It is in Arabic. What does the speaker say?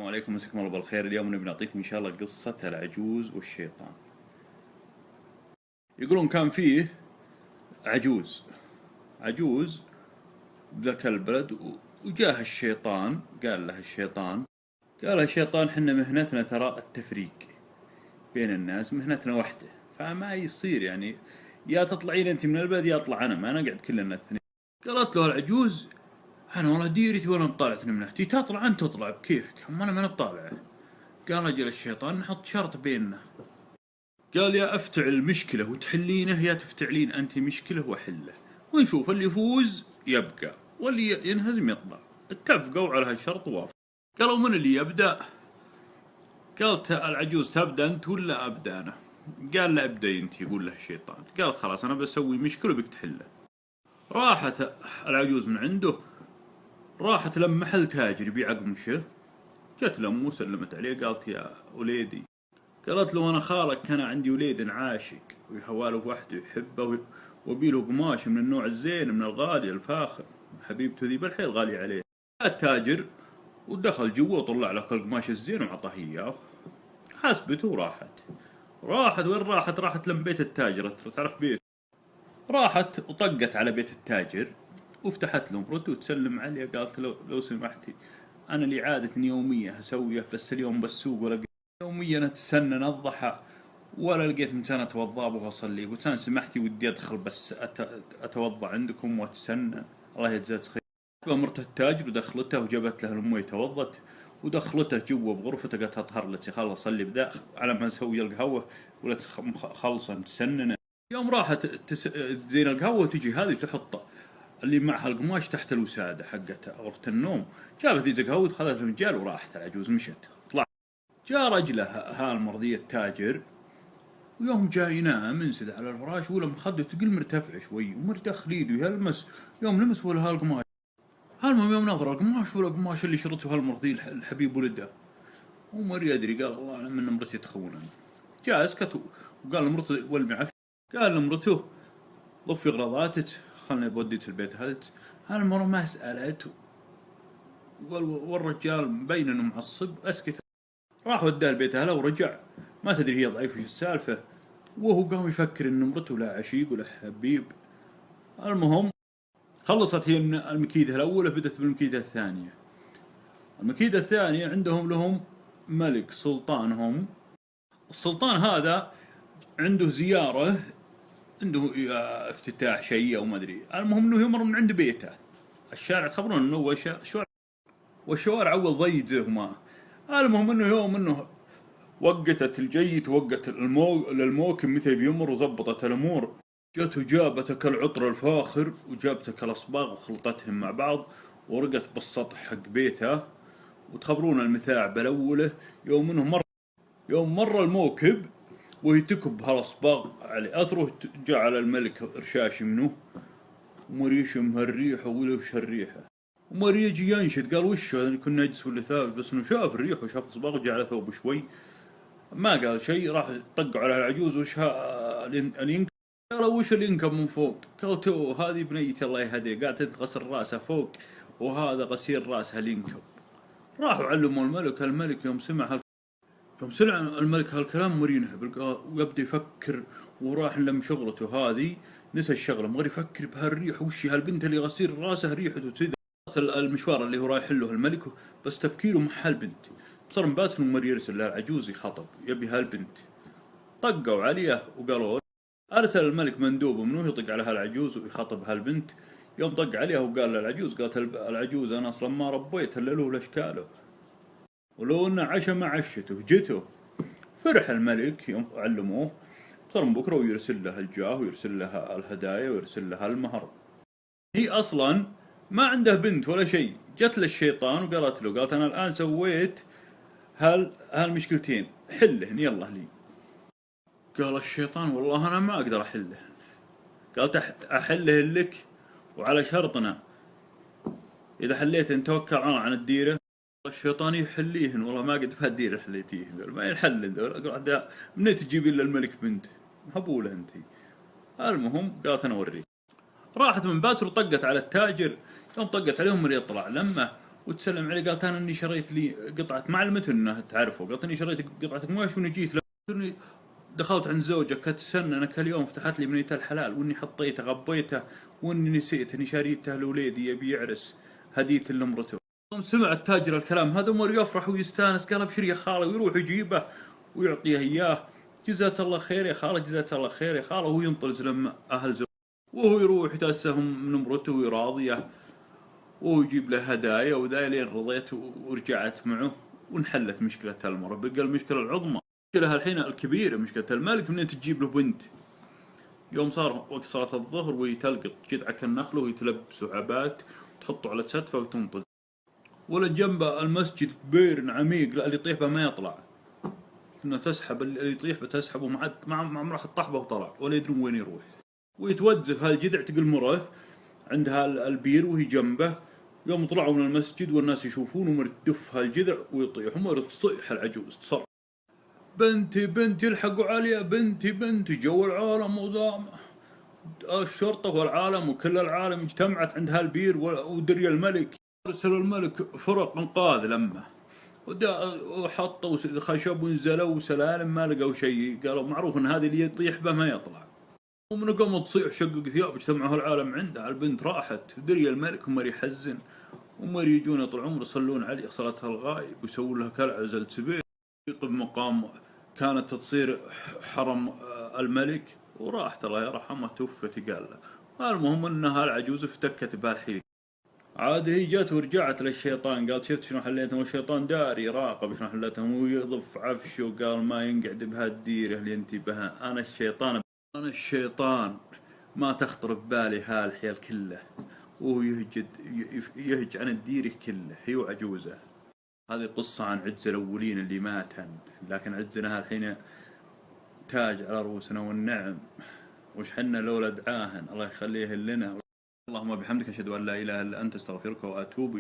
السلام عليكم، مساكم الله بالخير. اليوم نبي نعطيكم إن شاء الله قصة العجوز والشيطان. يقولون كان فيه عجوز بذاك البلد وجاه الشيطان. قال له الشيطان حنا مهنتنا ترى التفريق بين الناس، مهنتنا وحده، فما يصير يعني يا تطلعين أنت من البلد يا أطلع أنا، ما نقعد كلنا الاثنين. قالت له العجوز أنا والله ديرتي ولا مطالعتني من نهتي، تطلع أنت تطلع بكيفك، أما أنا ما نطالعه. قال رجل الشيطان نحط شرط بيننا، قال يا افتعل مشكلة وتحلينه يا تفتعلين انت مشكلة واحله، ونشوف اللي يفوز يبقى واللي ينهزم يطلع. اتفقوا على هالشرط ووافقوا. قالوا من اللي يبدأ؟ قالت العجوز تبدأ انت ولا ابدأ انا؟ قال لا ابدأ انت. يقول له الشيطان. قالت خلاص انا بسوي مشكلة وبك تحله. راحت العجوز من عنده، راحت لما محل تاجر يبيع قمشه، جت لامه وسلمت عليه، قالت يا وليدي، قالت له أنا خالك كان عندي وليد عاشق ويهواله وحده يحبه وبيله قماش من النوع الزين من الغالي الفاخر، حبيبته ذي بالحيل غالي عليه. التاجر ودخل جوا وطلع له كل قماش الزين وعطاه إياه، حسبته وراحت وين راحت؟ راحت لم بيت التاجر، تعرف بيت. راحت وطقت على بيت التاجر وفتحت له مرته وتسلم عليه، قالت له لو سمحتي أنا لي عادة يومية أسويه، بس اليوم بالسوق ولا يوميا أتسنن الضحى ولا لقيت متى اتوضا واصلي، قلت انا سمحتي ودي ادخل بس اتوضا عندكم واتسنن، الله يجزاك خير. مرت التاجر ودخلته وجابت له المويه توضت ودخلته جوا بغرفته، قالت اطهر لك خلاص صلي بذا على ما نسوي القهوه ولا خلصه متسننه. يوم راحت زين القهوه وتجي هذه تحط اللي معها القماش تحت الوساده حقتها غرفه النوم، جابت ذي القهوه ودخلت الرجال وراحت العجوز مشت. طلع جاء رجله هالمرضي التاجر، ويوم جاي ينام منسد على الفراش ولا مخده تقل مرتفع شوي ومرتخ ليده يلمس، يوم لمس ولا هالقماش. هالمهم يوم نظر القماش ولا قماش اللي شرته هالمرضي الحبيب ولده، وما يدري، قال الله اعلم ان مرتي تخونني. جاء اسكت وقال لمرته والمعف، قال لمرته ضفي غراضاتك خلني بوديت البيت هلت. هالمرة ما سألت والرجال مبين انه معصب اسكت. راح وداه البيت اهله ورجع، ما تدري هي ضعيفة ايش السالفة، وهو قام يفكر ان مرته لا عشيق ولا حبيب. المهم خلصت هي المكيدة الأولى، بدت بالمكيدة الثانية. المكيدة الثانية عندهم لهم ملك سلطانهم، السلطان هذا عنده زيارة، عنده افتتاح شيء أو ما أدري، المهم إنه يمر من عند بيته الشارع، تخبرون إنه هو والشوارع أول ضيجه وما. المهم إنه يوم إنه وقتت الجيت وقت للموكب متى بيمر وضبطت الأمور، جت وجابتك العطر الفاخر وجابتك الأصباغ وخلطتهم مع بعض ورقت بالسطح حق بيته. وتخبرون المثاع بالأوله يوم مر الموكب وهي تكب هالأصباغ على أثره، جعل الملك رشاش منه ومريشم هالريحة ولوش هالريحة، ومر يجي ينشد قال وش كنا نجس ولا ثابت، بس انه شاف الريح وشاف الأصباغ وجعل ثوبه شوي، ما قال شيء. راح طق على العجوز وش الينكب، قال وش الينكب من فوق؟ قالت هذه بنيتي الله يهديه قاعد تغسل راسها فوق وهذا غسيل راسها الينكب. راحوا علموا الملك يوم سمع الملك هالكلام مرينه ويبدا يفكر، وراح لم شغلته هذه نسى الشغله، مغير يفكر بهالريح وش هالبنت اللي غسيل راسها ريحته كذا. المشوار اللي هو رايح له الملك بس تفكيره مع هالبنت، صار مبات انه مر يرسل للعجوز يخطب يبي هالبنت. طقوا عليه وقالوا ارسل الملك مندوب منه يطق على هالعجوز ويخاطب هالبنت. يوم طق عليها وقال للعجوز، قالت العجوز انا اصلا ما ربيت الا له لاشكاله، ولو انه عشا ما عشته جته. فرح الملك يوم علموه، صار من بكره ويرسل له الجاه ويرسل له الهدايا ويرسل له المهر. هي اصلا ما عنده بنت ولا شيء، جت له الشيطان وقالت له، قالت انا الان سويت هالمشكلتين حلهن يلا لي. قال الشيطان والله انا ما اقدر احله. قالت احله لك وعلى شرطنا اذا حليت نتوكل عن الديره. الشيطان يحليهن والله ما قد فادير حليتيهن ما ينحل ذول، منين تجيبين للملك بنت هبوله انت. المهم قالت انا اوريك. راحت من باتر وطقت على التاجر، يوم طقت عليهم من يطلع لما وتسلم عليه، قالت انا اني شريت لي قطعه، ما علمته انها تعرفه، قالت اني شريت قطعه قماش واني جيت اني دخلت عند زوجك كتسنى انك اليوم فتحت لي بنية الحلال، واني حطيته غبيته، واني نسيت اني شاريته لوليدي يبي يعرس هدية لامرته. يوم سمع التاجر الكلام هذا مر يفرح ويستانس، قال ابشر يا خاله، ويروح يجيبه ويعطيه اياه. جزاك الله خير يا خاله، جزاك الله خير يا خاله، وهو ينطلز لما اهل زوجه، وهو يروح يتأسهم من امرته ويراضيه، ويجيب له هدايا وذا، لين رضيت ورجعت معه وانحلت مشكلة المرأة. بقى المشكلة العظمى، المشكلة الحين الكبيرة، مشكلة الملك من تجيب له بنت. يوم صار وقت صلاة الظهر وهي تلقط جذعة النخل وهي تلبسه عبات وتحطه على كتفه وتنطل، ولا جنب المسجد بير عميق، لا اللي يطيح به ما يطلع، انه تسحب اللي يطيح بتسحبه مع راح الطحبه وطلع ولا يدرون وين يروح. ويتوظف هالجذع، تقول مره عندها البير وهي جنبه، يوم طلعوا من المسجد والناس يشوفون ومر تدف هالجذع ويطيح، ومر تصيح العجوز تصر، بنتي بنتي الحقوا عليا، بنتي بنتي. جو العالم ودام الشرطة والعالم وكل العالم اجتمعت عند هالبير ودري الملك. أرسل الملك فرق انقاذ لمه، وحطوا خشب ونزلوا سلالم ما لقوا شيء، قالوا معروف ان هذه اللي يطيح به ما يطلع. ومن قاموا تصيح شقق ثياب، اجتمعوا العالم عنده، البنت راحت دري الملك ومر يحزن، ومر يجون طول عمره يصلون عليه صلاة الغايب ويسوون لها كالعزل سبيل بمقام كانت تصير حرم الملك، وراحت الله يرحمه توفت قال له. المهم انها العجوز افتكت بهالحين، عاد هي جت ورجعت للشيطان، قالت شفت شنو حليتهم، والشيطان داري يراقب شنو حليتهم، ويضف عفشه وقال ما ينقعد بهالديره اللي انت بها، انا الشيطان، انا الشيطان، ما تخطر ببالي هالحيل كله. وهو يهج عن الديره كله هي وعجوزه. هذه قصة عن عجز الأولين اللي ماتن، لكن عجزنا الحين تاج على رؤوسنا والنعم، وش حنا لولا دعاهن، الله يخليه لنا. اللهم بحمدك أشهد أن لا إله إلا أنت، استغفرك وأتوب